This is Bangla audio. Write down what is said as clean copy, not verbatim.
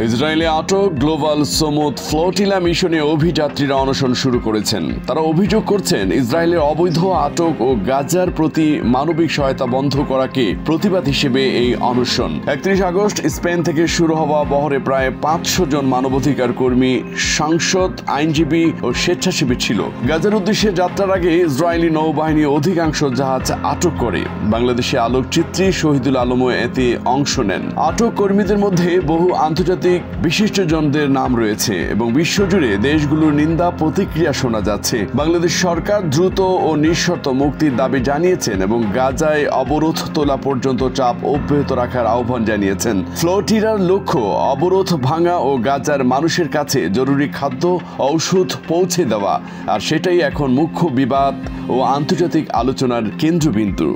ইসরায়েলে আটক গ্লোবাল সমুদ ফ্লোটিলা মিশনে অভিযাত্রীরা অনশন শুরু করেছেন। তারা অভিযোগ করছেন ইসরায়েলের অবৈধ আটক ও গাজার প্রতি মানবিক সহায়তা বন্ধ করাকে প্রতিবাদ হিসেবে এই অনশন। 31 আগস্ট স্পেন থেকে শুরু হওয়া বহরে প্রায় 500 জন মানবাধিকার কর্মী, সাংসদ, আইনজীবী ও স্বেচ্ছাসেবী ছিল। গাজার উদ্দেশ্যে যাত্রার আগে ইসরায়েলি নৌবাহিনী অধিকাংশ জাহাজ আটক করে। বাংলাদেশি আলোকচিত্রী শহীদুল আলমও এতে অংশ নেন। আটক কর্মীদের মধ্যে বহু আন্তর্জাতিক বিশিষ্টজনদের নাম রয়েছে এবং বিশ্বজুড়ে দেশগুলোর নিন্দা প্রতিক্রিয়া শোনা যাচ্ছে। বাংলাদেশ সরকার দ্রুত ও নিঃশর্ত মুক্তির দাবি জানিয়েছেন এবং গাজায় অবরোধ তোলা পর্যন্ত চাপ অব্যাহত রাখার আহ্বান জানিয়েছেন। ফ্লোটিলার লক্ষ্য অবরোধ ভাঙা ও গাজার মানুষের কাছে জরুরি খাদ্য, ঔষধ পৌঁছে দেওয়া, আর সেটাই এখন মুখ্য বিবাদ ও আন্তর্জাতিক আলোচনার কেন্দ্রবিন্দু।